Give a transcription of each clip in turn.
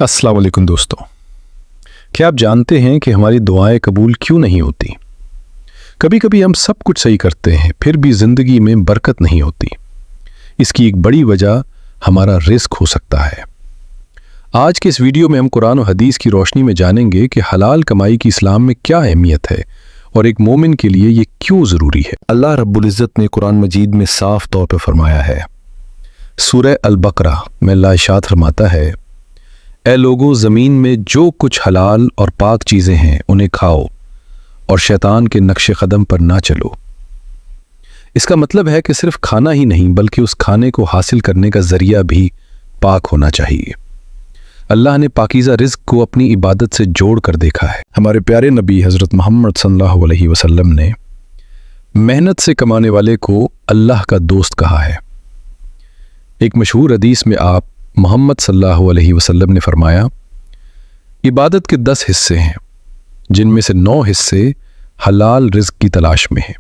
अस्सलाम वालेकुम दोस्तों, क्या आप जानते हैं कि हमारी दुआएं कबूल क्यों नहीं होती? कभी कभी हम सब कुछ सही करते हैं फिर भी ज़िंदगी में बरकत नहीं होती। इसकी एक बड़ी वजह हमारा रिस्क हो सकता है। आज के इस वीडियो में हम कुरान और हदीस की रोशनी में जानेंगे कि हलाल कमाई की इस्लाम में क्या अहमियत है और एक मोमिन के लिए ये क्यों ज़रूरी है। अल्लाह रब्बुल इज़्ज़त ने कुरान मजीद में साफ तौर पर फरमाया है, सूरह अल बकरा में अल्लाह इरशाद फरमाता है, ए लोगों, ज़मीन में जो कुछ हलाल और पाक चीज़ें हैं उन्हें खाओ और शैतान के नक्शे कदम पर ना चलो। इसका मतलब है कि सिर्फ खाना ही नहीं बल्कि उस खाने को हासिल करने का ज़रिया भी पाक होना चाहिए। अल्लाह ने पाकीज़ा रिज़्क को अपनी इबादत से जोड़ कर देखा है। हमारे प्यारे नबी हज़रत मोहम्मद सल्लल्लाहु अलैहि वसल्लम ने मेहनत से कमाने वाले को अल्लाह का दोस्त कहा है। एक मशहूर हदीस में आप मोहम्मद सल्लल्लाहु अलैहि वसल्लम ने फरमाया, इबादत के 10 हिस्से हैं जिनमें से 9 हिस्से हलाल रिज़्क की तलाश में हैं।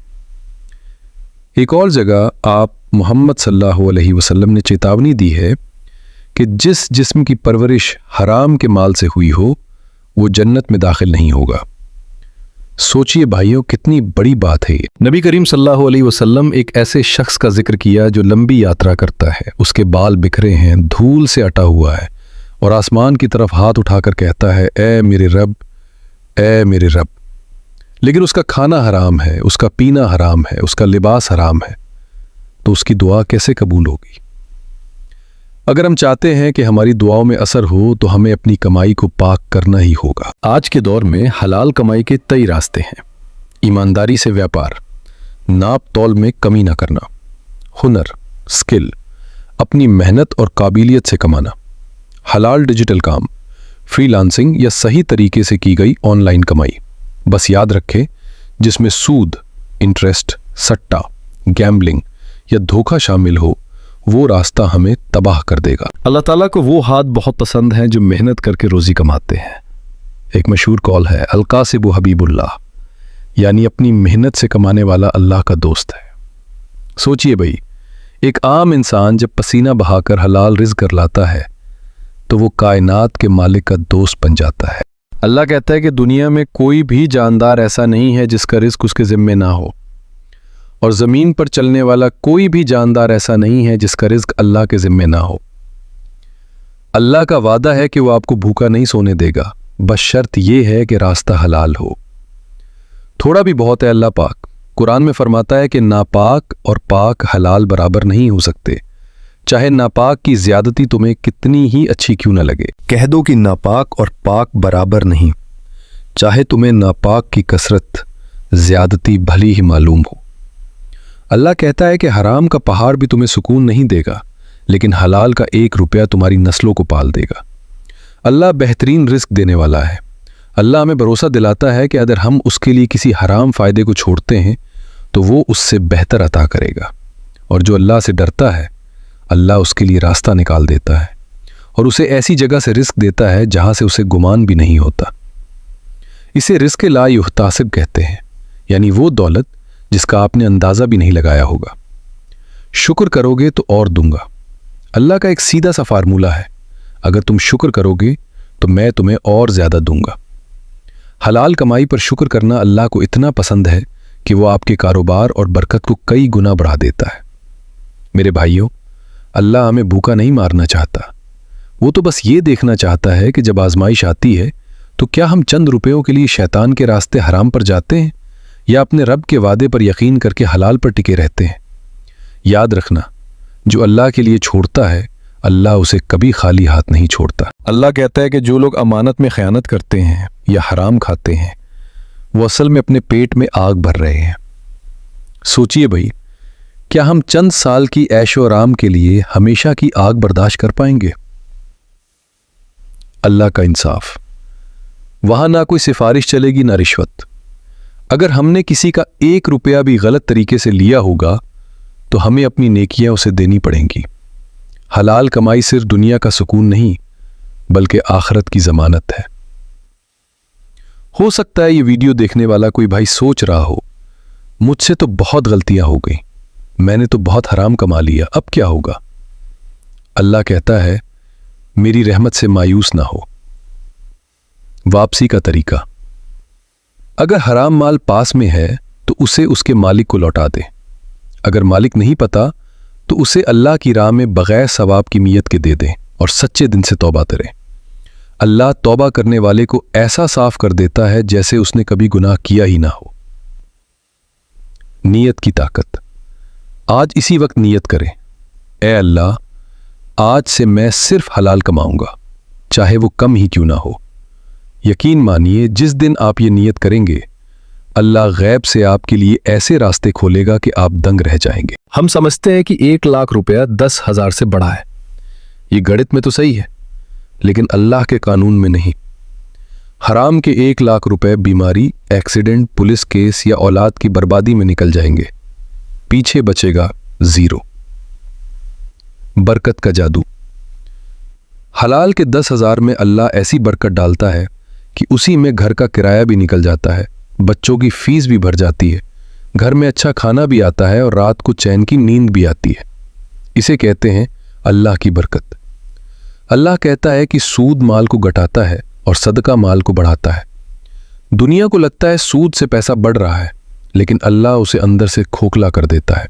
एक और जगह आप मोहम्मद सल्लल्लाहु अलैहि वसल्लम ने चेतावनी दी है कि जिस जिस्म की परवरिश हराम के माल से हुई हो वो जन्नत में दाखिल नहीं होगा। सोचिए भाइयों, कितनी बड़ी बात है ये। नबी करीम सल्लल्लाहु अलैहि वसल्लम एक ऐसे शख्स का जिक्र किया जो लंबी यात्रा करता है, उसके बाल बिखरे हैं, धूल से अटा हुआ है और आसमान की तरफ हाथ उठाकर कहता है, ए मेरे रब, ए मेरे रब। लेकिन उसका खाना हराम है, उसका पीना हराम है, उसका लिबास हराम है, तो उसकी दुआ कैसे कबूल होगी? अगर हम चाहते हैं कि हमारी दुआओं में असर हो तो हमें अपनी कमाई को पाक करना ही होगा। आज के दौर में हलाल कमाई के कई रास्ते हैं। ईमानदारी से व्यापार, नाप तौल में कमी ना करना, हुनर, स्किल, अपनी मेहनत और काबिलियत से कमाना, हलाल डिजिटल काम, फ्रीलांसिंग या सही तरीके से की गई ऑनलाइन कमाई। बस याद रखें, जिसमें सूद, इंटरेस्ट, सट्टा, गैम्बलिंग या धोखा शामिल हो वो रास्ता हमें तबाह कर देगा। अल्लाह ताला को वो हाथ बहुत पसंद हैं जो मेहनत करके रोज़ी कमाते हैं। एक मशहूर कौल है, अलकासिबु हबीबुल्लाह, यानी अपनी मेहनत से कमाने वाला अल्लाह का दोस्त है। सोचिए भाई, एक आम इंसान जब पसीना बहाकर हलाल रिज़्क कर लाता है तो वो कायनात के मालिक का दोस्त बन जाता है। अल्लाह कहता है कि दुनिया में कोई भी जानदार ऐसा नहीं है जिसका रिज़्क उसके ज़िम्मे ना हो, और ज़मीन पर चलने वाला कोई भी जानदार ऐसा नहीं है जिसका रिज़्क अल्लाह के ज़िम्मे ना हो। अल्लाह का वादा है कि वो आपको भूखा नहीं सोने देगा, बस शर्त ये है कि रास्ता हलाल हो। थोड़ा भी बहुत है अल्लाह पाक। कुरान में फरमाता है कि नापाक और पाक हलाल बराबर नहीं हो सकते, चाहे नापाक की ज़्यादती तुम्हें कितनी ही अच्छी क्यों न लगे। कह दो कि नापाक और पाक बराबर नहीं, चाहे तुम्हें नापाक की कसरत ज़्यादती भली ही मालूम हो। अल्लाह कहता है कि हराम का पहाड़ भी तुम्हें सुकून नहीं देगा, लेकिन हलाल का 1 रुपया तुम्हारी नस्लों को पाल देगा। अल्लाह बेहतरीन रिज़्क देने वाला है। अल्लाह हमें भरोसा दिलाता है कि अगर हम उसके लिए किसी हराम फ़ायदे को छोड़ते हैं तो वो उससे बेहतर अता करेगा, और जो अल्लाह से डरता है अल्लाह उसके लिए रास्ता निकाल देता है और उसे ऐसी जगह से रिज़्क देता है जहाँ से उसे गुमान भी नहीं होता। इसे रिज़्क ला युहतासिब कहते हैं, यानी वो दौलत जिसका आपने अंदाज़ा भी नहीं लगाया होगा। शुक्र करोगे तो और दूंगा, अल्लाह का एक सीधा सा फार्मूला है। अगर तुम शुक्र करोगे तो मैं तुम्हें और ज़्यादा दूंगा। हलाल कमाई पर शुक्र करना अल्लाह को इतना पसंद है कि वो आपके कारोबार और बरकत को कई गुना बढ़ा देता है। मेरे भाइयों, अल्लाह हमें भूखा नहीं मारना चाहता, वो तो बस ये देखना चाहता है कि जब आजमाइश आती है तो क्या हम चंद रुपयों के लिए शैतान के रास्ते हराम पर जाते हैं या अपने रब के वादे पर यकीन करके हलाल पर टिके रहते हैं। याद रखना, जो अल्लाह के लिए छोड़ता है अल्लाह उसे कभी खाली हाथ नहीं छोड़ता। अल्लाह कहता है कि जो लोग अमानत में खयानत करते हैं या हराम खाते हैं वो असल में अपने पेट में आग भर रहे हैं। सोचिए भाई, क्या हम चंद साल की ऐशो आराम के लिए हमेशा की आग बर्दाश्त कर पाएंगे? अल्लाह का इंसाफ, वहां ना कोई सिफारिश चलेगी ना रिश्वत। अगर हमने किसी का 1 रुपया भी गलत तरीके से लिया होगा तो हमें अपनी नेकियां उसे देनी पड़ेंगी। हलाल कमाई सिर्फ दुनिया का सुकून नहीं बल्कि आखिरत की जमानत है। हो सकता है ये वीडियो देखने वाला कोई भाई सोच रहा हो, मुझसे तो बहुत गलतियां हो गई, मैंने तो बहुत हराम कमा लिया, अब क्या होगा? अल्लाह कहता है, मेरी रहमत से मायूस ना हो, वापसी का तरीका। अगर हराम माल पास में है तो उसे उसके मालिक को लौटा दे। अगर मालिक नहीं पता तो उसे अल्लाह की राह में बगैर सवाब की नीयत के दे दे और सच्चे दिन से तौबा करे। अल्लाह तौबा करने वाले को ऐसा साफ कर देता है जैसे उसने कभी गुनाह किया ही ना हो। नीयत की ताकत। आज इसी वक्त नीयत करें, ए अल्लाह, आज से मैं सिर्फ हलाल कमाऊंगा, चाहे वो कम ही क्यों ना हो। यकीन मानिए, जिस दिन आप ये नीयत करेंगे, अल्लाह गैब से आपके लिए ऐसे रास्ते खोलेगा कि आप दंग रह जाएंगे। हम समझते हैं कि 1 लाख रुपया 10,000 से बड़ा है। ये गणित में तो सही है, लेकिन अल्लाह के कानून में नहीं। हराम के 1 लाख रुपए बीमारी, एक्सीडेंट, पुलिस केस या औलाद की बर्बादी में निकल जाएंगे। पीछे बचेगा 0। बरकत का जादू। हलाल के 10,000 में अल्लाह ऐसी बरकत डालता है कि उसी में घर का किराया भी निकल जाता है, बच्चों की फीस भी भर जाती है, घर में अच्छा खाना भी आता है और रात को चैन की नींद भी आती है। इसे कहते हैं अल्लाह की बरकत। अल्लाह कहता है कि सूद माल को घटाता है और सदका माल को बढ़ाता है। दुनिया को लगता है सूद से पैसा बढ़ रहा है, लेकिन अल्लाह उसे अंदर से खोखला कर देता है।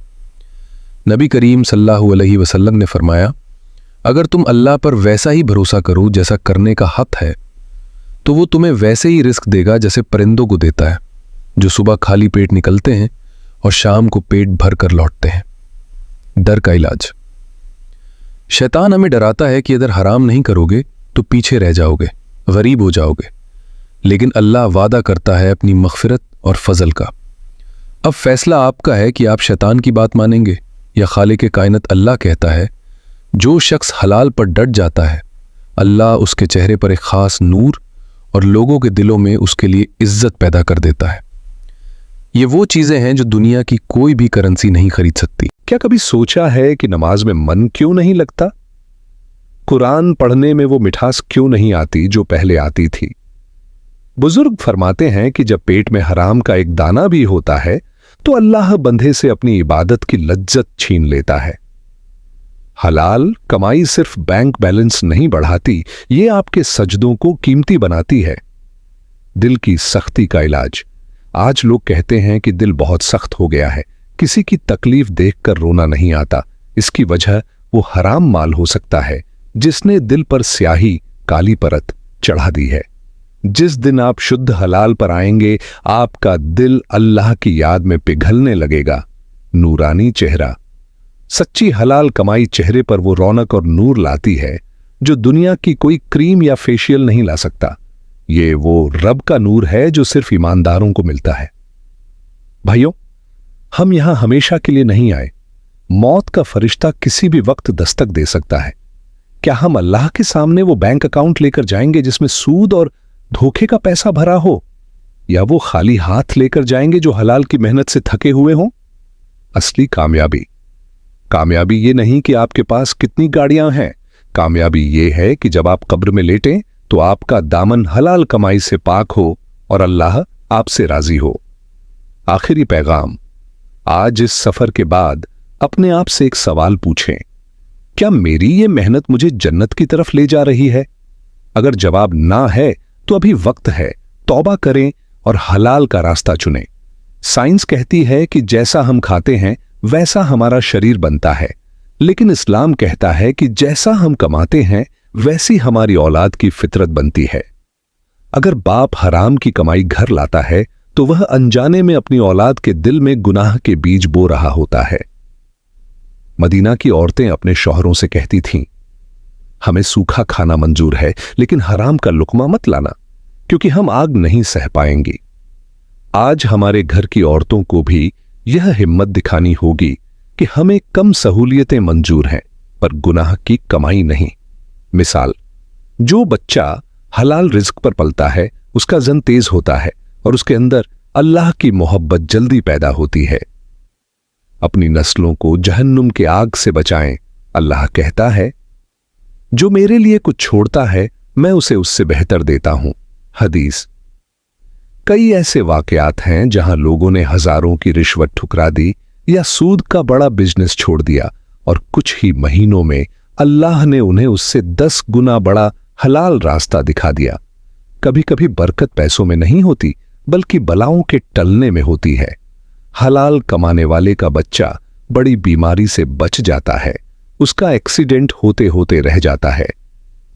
नबी करीम सल्लल्लाहु अलैहि वसल्लम ने फरमाया, अगर तुम अल्लाह पर वैसा ही भरोसा करो जैसा करने का हक है, तो वो तुम्हें वैसे ही रिस्क देगा जैसे परिंदों को देता है, जो सुबह खाली पेट निकलते हैं और शाम को पेट भर कर लौटते हैं। डर का इलाज। शैतान हमें डराता है कि अगर हराम नहीं करोगे तो पीछे रह जाओगे, गरीब हो जाओगे, लेकिन अल्लाह वादा करता है अपनी मग़फ़िरत और फजल का। अब फैसला आपका है कि आप शैतान की बात मानेंगे या खालिक़ कायनात अल्लाह कहता है, जो शख्स हलाल पर डट जाता है, अल्लाह उसके चेहरे पर एक ख़ास नूर और लोगों के दिलों में उसके लिए इज्जत पैदा कर देता है। ये वो चीज़ें हैं जो दुनिया की कोई भी करेंसी नहीं खरीद सकती। क्या कभी सोचा है कि नमाज में मन क्यों नहीं लगता? कुरान पढ़ने में वो मिठास क्यों नहीं आती जो पहले आती थी? बुजुर्ग फरमाते हैं कि जब पेट में हराम का एक दाना भी होता है तो अल्लाह बंदे से अपनी इबादत की लज्जत छीन लेता है। हलाल कमाई सिर्फ बैंक बैलेंस नहीं बढ़ाती, ये आपके सजदों को कीमती बनाती है। दिल की सख्ती का इलाज। आज लोग कहते हैं कि दिल बहुत सख्त हो गया है, किसी की तकलीफ देखकर रोना नहीं आता। इसकी वजह वो हराम माल हो सकता है जिसने दिल पर स्याही, काली परत चढ़ा दी है। जिस दिन आप शुद्ध हलाल पर आएंगे, आपका दिल अल्लाह की याद में पिघलने लगेगा। नूरानी चेहरा। सच्ची हलाल कमाई चेहरे पर वो रौनक और नूर लाती है जो दुनिया की कोई क्रीम या फेशियल नहीं ला सकता। ये वो रब का नूर है जो सिर्फ ईमानदारों को मिलता है। भाइयों, हम यहां हमेशा के लिए नहीं आए। मौत का फरिश्ता किसी भी वक्त दस्तक दे सकता है। क्या हम अल्लाह के सामने वो बैंक अकाउंट लेकर जाएंगे जिसमें सूद और धोखे का पैसा भरा हो, या वो खाली हाथ लेकर जाएंगे जो हलाल की मेहनत से थके हुए हों? असली कामयाबी ये नहीं कि आपके पास कितनी गाड़ियां हैं। कामयाबी ये है कि जब आप कब्र में लेटें तो आपका दामन हलाल कमाई से पाक हो और अल्लाह आपसे राजी हो। आखिरी पैगाम। आज इस सफर के बाद अपने आप से एक सवाल पूछें, क्या मेरी ये मेहनत मुझे जन्नत की तरफ ले जा रही है? अगर जवाब ना है तो अभी वक्त है, तौबा करें और हलाल का रास्ता चुनें। साइंस कहती है कि जैसा हम खाते हैं वैसा हमारा शरीर बनता है, लेकिन इस्लाम कहता है कि जैसा हम कमाते हैं वैसी हमारी औलाद की फितरत बनती है। अगर बाप हराम की कमाई घर लाता है तो वह अनजाने में अपनी औलाद के दिल में गुनाह के बीज बो रहा होता है। मदीना की औरतें अपने शौहरों से कहती थीं, हमें सूखा खाना मंजूर है, लेकिन हराम का लुकमा मत लाना, क्योंकि हम आग नहीं सह पाएंगी। आज हमारे घर की औरतों को भी यह हिम्मत दिखानी होगी कि हमें कम सहूलियतें मंजूर हैं, पर गुनाह की कमाई नहीं। मिसाल, जो बच्चा हलाल रिज्क पर पलता है उसका जन तेज होता है और उसके अंदर अल्लाह की मोहब्बत जल्दी पैदा होती है। अपनी नस्लों को जहन्नुम के आग से बचाएं। अल्लाह कहता है, जो मेरे लिए कुछ छोड़ता है मैं उसे उससे बेहतर देता हूं। हदीस। कई ऐसे वाकयात हैं जहां लोगों ने हजारों की रिश्वत ठुकरा दी या सूद का बड़ा बिजनेस छोड़ दिया और कुछ ही महीनों में अल्लाह ने उन्हें उससे 10 गुना बड़ा हलाल रास्ता दिखा दिया। कभी कभी बरकत पैसों में नहीं होती बल्कि बलाओं के टलने में होती है। हलाल कमाने वाले का बच्चा बड़ी बीमारी से बच जाता है, उसका एक्सीडेंट होते होते रह जाता है।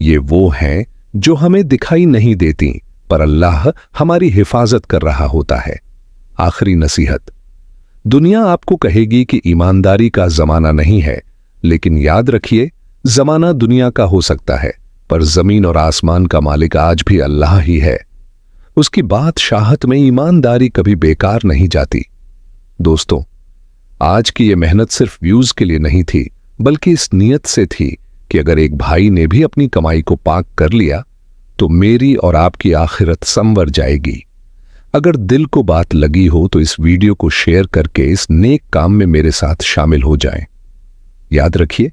ये वो हैं जो हमें दिखाई नहीं देती, पर अल्लाह हमारी हिफाजत कर रहा होता है। आखिरी नसीहत, दुनिया आपको कहेगी कि ईमानदारी का जमाना नहीं है, लेकिन याद रखिए जमाना दुनिया का हो सकता है, पर जमीन और आसमान का मालिक आज भी अल्लाह ही है। उसकी बादशाहत में ईमानदारी कभी बेकार नहीं जाती। दोस्तों, आज की ये मेहनत सिर्फ व्यूज के लिए नहीं थी, बल्कि इस नियत से थी कि अगर एक भाई ने भी अपनी कमाई को पाक कर लिया तो मेरी और आपकी आखिरत संवर जाएगी। अगर दिल को बात लगी हो तो इस वीडियो को शेयर करके इस नेक काम में मेरे साथ शामिल हो जाएं। याद रखिए,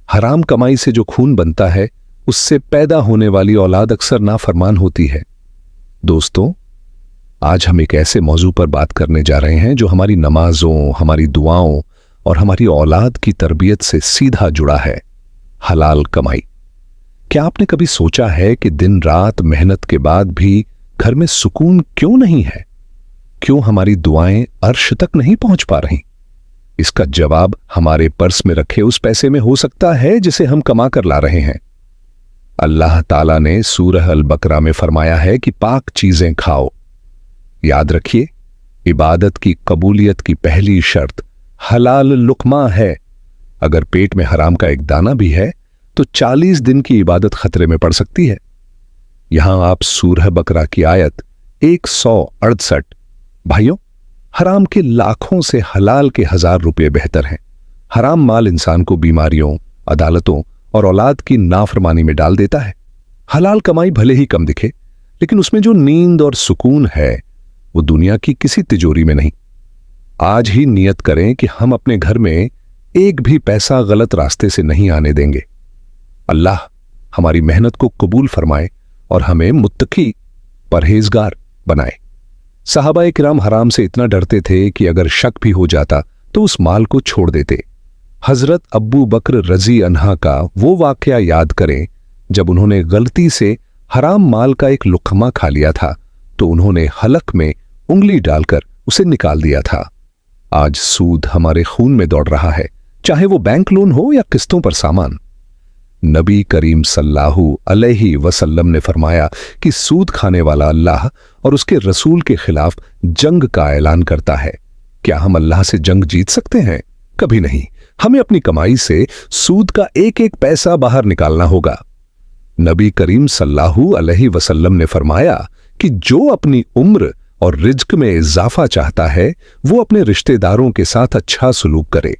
हराम कमाई से जो खून बनता है उससे पैदा होने वाली औलाद अक्सर नाफरमान होती है। दोस्तों, आज हम एक ऐसे मौजू पर बात करने जा रहे हैं जो हमारी नमाजों, हमारी दुआओं और हमारी औलाद की तरबियत से सीधा जुड़ा है, हलाल कमाई। क्या आपने कभी सोचा है कि दिन रात मेहनत के बाद भी घर में सुकून क्यों नहीं है? क्यों हमारी दुआएं अर्श तक नहीं पहुंच पा रही? इसका जवाब हमारे पर्स में रखे उस पैसे में हो सकता है जिसे हम कमा कर ला रहे हैं। अल्लाह ताला ने सूरह अल बकरा में फरमाया है कि पाक चीजें खाओ। याद रखिए, इबादत की कबूलियत की पहली शर्त हलाल लुकमा है। अगर पेट में हराम का एक दाना भी है तो 40 दिन की इबादत खतरे में पड़ सकती है। यहां आप सूरह बकरा की आयत 168। भाइयों, हराम के लाखों से हलाल के 1000 रुपये बेहतर हैं। हराम माल इंसान को बीमारियों, अदालतों और औलाद की नाफरमानी में डाल देता है। हलाल कमाई भले ही कम दिखे, लेकिन उसमें जो नींद और सुकून है वो दुनिया की किसी तिजोरी में नहीं। आज ही नियत करें कि हम अपने घर में एक भी पैसा गलत रास्ते से नहीं आने देंगे। अल्लाह हमारी मेहनत को कबूल फरमाए और हमें मुत्तकी, परहेजगार बनाए। सहाबा किराम हराम से इतना डरते थे कि अगर शक भी हो जाता तो उस माल को छोड़ देते। हजरत अब्बू बकर रजी अन्हा का वो वाकया याद करें जब उन्होंने गलती से हराम माल का एक लुक़मा खा लिया था तो उन्होंने हलक में उंगली डालकर उसे निकाल दिया था। आज सूद हमारे खून में दौड़ रहा है, चाहे वो बैंक लोन हो या किस्तों पर सामान। नबी करीम सल्लल्लाहु अलैहि वसल्लम ने फरमाया कि सूद खाने वाला अल्लाह और उसके रसूल के खिलाफ जंग का ऐलान करता है। क्या हम अल्लाह से जंग जीत सकते हैं? कभी नहीं। हमें अपनी कमाई से सूद का एक एक पैसा बाहर निकालना होगा। नबी करीम सल्लल्लाहु अलैहि वसल्लम ने फरमाया कि जो अपनी उम्र और रिज्क में इजाफा चाहता है वो अपने रिश्तेदारों के साथ अच्छा सलूक करे।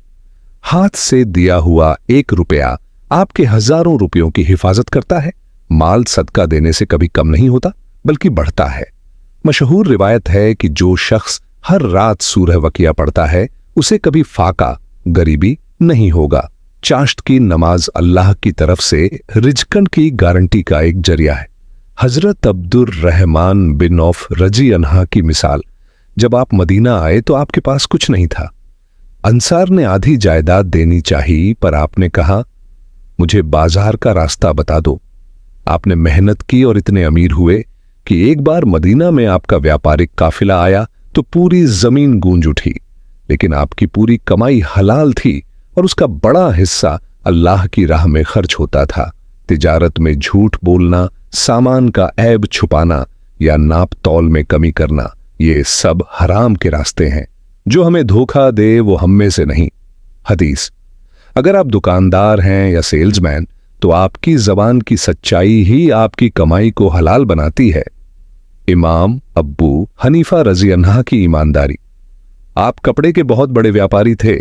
हाथ से दिया हुआ 1 रुपया आपके हजारों रुपयों की हिफाजत करता है। माल सदका देने से कभी कम नहीं होता बल्कि बढ़ता है। मशहूर रिवायत है कि जो शख्स हर रात सूरह वकिया पढ़ता है उसे कभी फाका, गरीबी नहीं होगा। चाश्त की नमाज अल्लाह की तरफ से रिज्कन की गारंटी का एक जरिया है। हजरत अब्दुर रहमान बिन औफ रजी अन्हा की मिसाल, जब आप मदीना आए तो आपके पास कुछ नहीं था। अंसार ने आधी जायदाद देनी चाहिए, पर आपने कहा मुझे बाजार का रास्ता बता दो। आपने मेहनत की और इतने अमीर हुए कि एक बार मदीना में आपका व्यापारिक काफिला आया तो पूरी जमीन गूंज उठी। लेकिन आपकी पूरी कमाई हलाल थी और उसका बड़ा हिस्सा अल्लाह की राह में खर्च होता था। तिजारत में झूठ बोलना, सामान का ऐब छुपाना या नाप तौल में कमी करना, ये सब हराम के रास्ते हैं। जो हमें धोखा दे वो हम में से नहीं। हदीस, अगर आप दुकानदार हैं या सेल्समैन तो आपकी जबान की सच्चाई ही आपकी कमाई को हलाल बनाती है। इमाम अब्बू हनीफा रजी अन्हा की ईमानदारी। आप कपड़े के बहुत बड़े व्यापारी थे।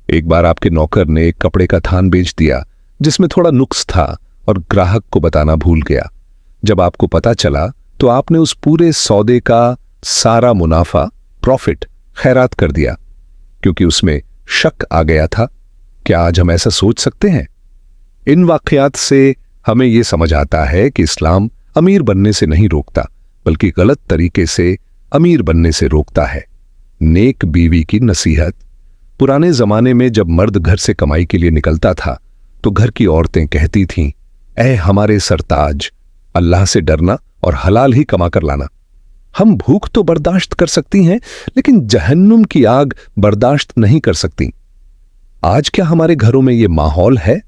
एक बार आपके नौकर ने एक कपड़े का थान बेच दिया जिसमें थोड़ा नुक्स था और ग्राहक को बताना भूल गया। जब आपको पता चला तो आपने उस पूरे सौदे का सारा मुनाफा, प्रॉफिट, खैरात कर दिया क्योंकि उसमें शक आ गया था। क्या आज हम ऐसा सोच सकते हैं? इन वाकयात से हमें यह समझ आता है कि इस्लाम अमीर बनने से नहीं रोकता बल्कि गलत तरीके से अमीर बनने से रोकता है। नेक बीवी की नसीहत। पुराने जमाने में जब मर्द घर से कमाई के लिए निकलता था तो घर की औरतें कहती थीं, ऐ हमारे सरताज, अल्लाह से डरना और हलाल ही कमा कर लाना। हम भूख तो बर्दाश्त कर सकती हैं, लेकिन जहन्नुम की आग बर्दाश्त नहीं कर सकती। आज क्या हमारे घरों में ये माहौल है?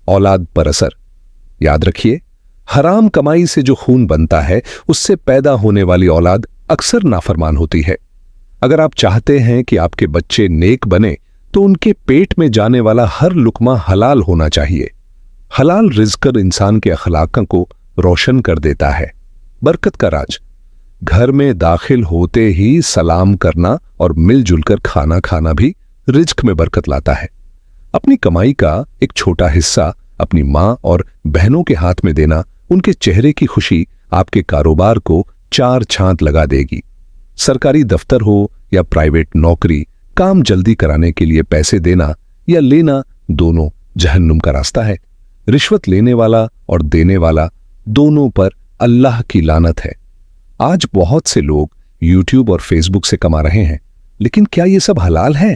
औलाद पर असर। याद रखिए, हराम कमाई से जो खून बनता है, उससे पैदा होने वाली औलाद अक्सर नाफरमान होती है। अगर आप चाहते हैं कि आपके बच्चे नेक बने, तो उनके पेट में जाने वाला हर लुकमा हलाल होना चाहिए। हलाल रिज़्क इंसान के अखलाक़ को रोशन कर देता है। बरकत का राज। घर में दाखिल होते ही सलाम करना और मिलजुल कर खाना खाना भी रिज़्क में बरकत लाता है। अपनी कमाई का एक छोटा हिस्सा अपनी माँ और बहनों के हाथ में देना, उनके चेहरे की खुशी आपके कारोबार को चार चांद लगा देगी। सरकारी दफ्तर हो या प्राइवेट नौकरी, काम जल्दी कराने के लिए पैसे देना या लेना, दोनों जहन्नुम का रास्ता है। रिश्वत लेने वाला और देने वाला, दोनों पर अल्लाह की लानत है। आज बहुत से लोग यूट्यूब और फेसबुक से कमा रहे हैं, लेकिन क्या ये सब हलाल है?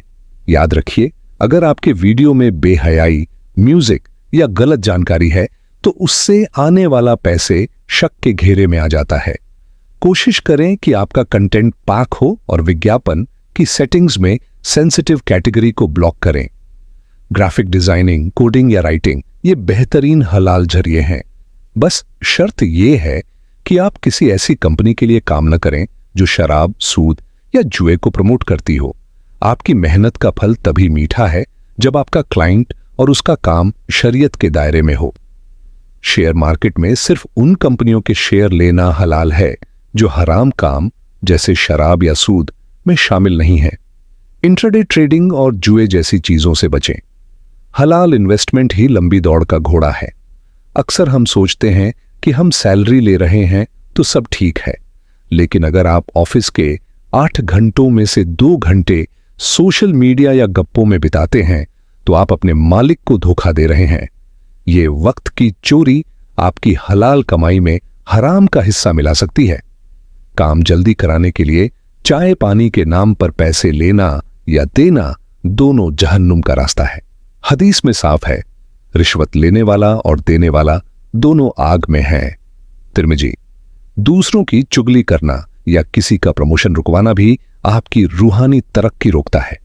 याद रखिए, अगर आपके वीडियो में बेहयाई, म्यूजिक या गलत जानकारी है, तो उससे आने वाला पैसे शक के घेरे में आ जाता है। कोशिश करें कि आपका कंटेंट पाक हो और विज्ञापन की सेटिंग्स में सेंसिटिव कैटेगरी को ब्लॉक करें। ग्राफिक डिजाइनिंग, कोडिंग या राइटिंग, ये बेहतरीन हलाल जरिए हैं। बस शर्त ये है कि आप किसी ऐसी कंपनी के लिए काम न करें जो शराब, सूद या जुए को प्रमोट करती हो। आपकी मेहनत का फल तभी मीठा है जब आपका क्लाइंट और उसका काम शरीयत के दायरे में हो। शेयर मार्केट में सिर्फ उन कंपनियों के शेयर लेना हलाल है जो हराम काम जैसे शराब या सूद में शामिल नहीं है। इंट्राडे ट्रेडिंग और जुए जैसी चीजों से बचें। हलाल इन्वेस्टमेंट ही लंबी दौड़ का घोड़ा है। अक्सर हम सोचते हैं कि हम सैलरी ले रहे हैं तो सब ठीक है, लेकिन अगर आप ऑफिस के 8 घंटों में से 2 घंटे सोशल मीडिया या गप्पों में बिताते हैं, तो आप अपने मालिक को धोखा दे रहे हैं। ये वक्त की चोरी आपकी हलाल कमाई में हराम का हिस्सा मिला सकती है। काम जल्दी कराने के लिए चाय पानी के नाम पर पैसे लेना या देना, दोनों जहन्नुम का रास्ता है। हदीस में साफ है, रिश्वत लेने वाला और देने वाला दोनों आग में हैं। तिर्मिजी। दूसरों की चुगली करना या किसी का प्रमोशन रुकवाना भी आपकी रूहानी तरक्की रोकता है।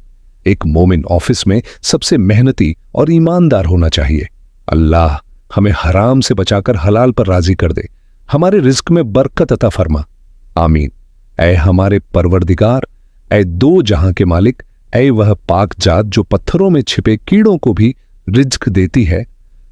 एक मोमिन ऑफिस में सबसे मेहनती और ईमानदार होना चाहिए। अल्लाह हमें हराम से बचाकर हलाल पर राजी कर दे। हमारे रिज्क में बरकत अता फरमा। आमीन। ऐ हमारे परवरदिगार, ऐ दो जहां के मालिक, ऐ वह पाक जात जो पत्थरों में छिपे कीड़ों को भी रिज्क देती है।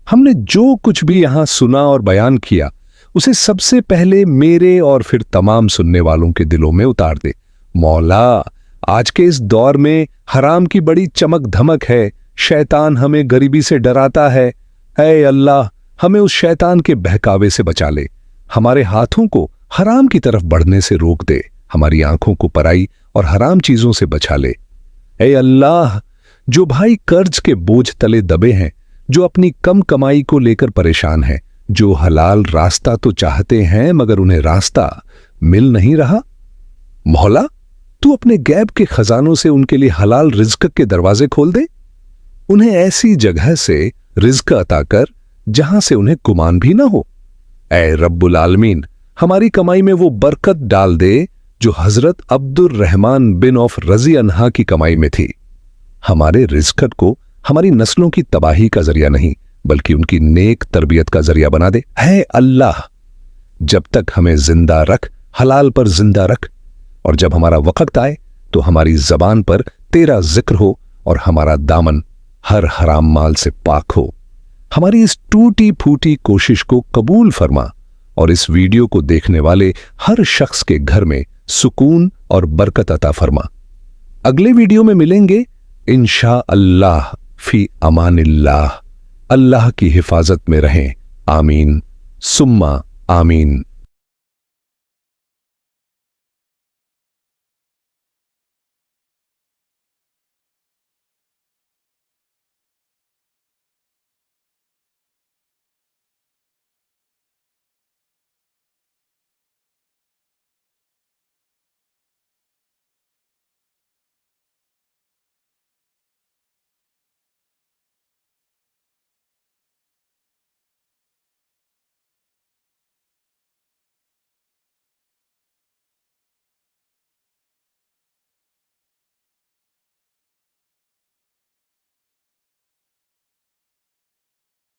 हमने जो कुछ भी यहां सुना और बयान किया, उसे सबसे पहले मेरे और फिर तमाम सुनने वालों के दिलों में उतार दे। मौला, आज के इस दौर में हराम की बड़ी चमक धमक है। शैतान हमें गरीबी से डराता है। ऐ अल्लाह, हमें उस शैतान के बहकावे से बचा ले। हमारे हाथों को हराम की तरफ बढ़ने से रोक दे। हमारी आंखों को पराई और हराम चीजों से बचा ले। ऐ अल्लाह, जो भाई कर्ज के बोझ तले दबे हैं, जो अपनी कम कमाई को लेकर परेशान हैं, जो हलाल रास्ता तो चाहते हैं मगर उन्हें रास्ता मिल नहीं रहा, मौला तू अपने गैब के खजानों से उनके लिए हलाल रिज्क के दरवाजे खोल दे। उन्हें ऐसी जगह से रिज्क अता कर जहां से उन्हें गुमान भी ना हो। ऐ रब्बुल आलमीन, हमारी कमाई में वो बरकत डाल दे जो हजरत अब्दुर रहमान बिन औफ रजी अन्हा की कमाई में थी। हमारे रिज़्क़ को हमारी नस्लों की तबाही का जरिया नहीं, बल्कि उनकी नेक तरबियत का जरिया बना दे। है अल्लाह, जब तक हमें जिंदा रख, हलाल पर जिंदा रख, और जब हमारा वक्त आए तो हमारी जबान पर तेरा जिक्र हो और हमारा दामन हर हराम माल से पाक हो। हमारी इस टूटी फूटी कोशिश को कबूल फरमा और इस वीडियो को देखने वाले हर शख्स के घर में सुकून और बरकत अता फरमा। अगले वीडियो में मिलेंगे इंशा अल्लाह। फी अमानिल्लाह। अल्लाह की हिफाजत में रहें। आमीन सुम्मा आमीन।